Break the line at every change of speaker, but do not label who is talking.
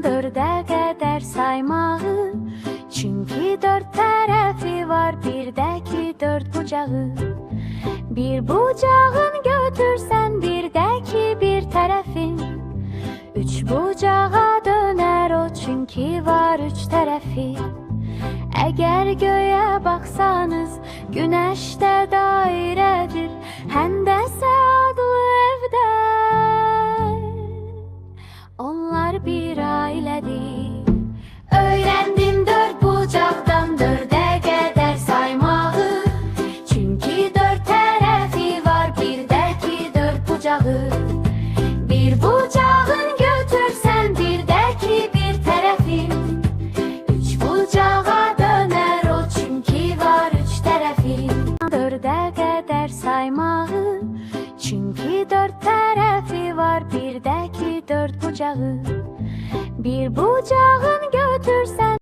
Dördə qədər saymağı, çünki dörd tərəfi var, birdəki dörd bucağı. Bir bucağın götürsən, birdəki bir tərəfin, üç bucağa dönər o, çünki var üç tərəfi. Əgər göyə baxsanız, günəş də dairədir, həndəsə adlı evdə. Onlar bir ailədir. Öyrəndim dörd bucaqdan dördə qədər saymağı, çünki dörd tərəfi var, birdəki dörd bucağı. Bir bucağın götürsən, birdəki bir tərəfin, üç bucağa dönər o, çünki var üç tərəfin. Dördə qədər saymağı, çünki dörd tərəfi var, birdəki dörd bucağı. Bir bucağın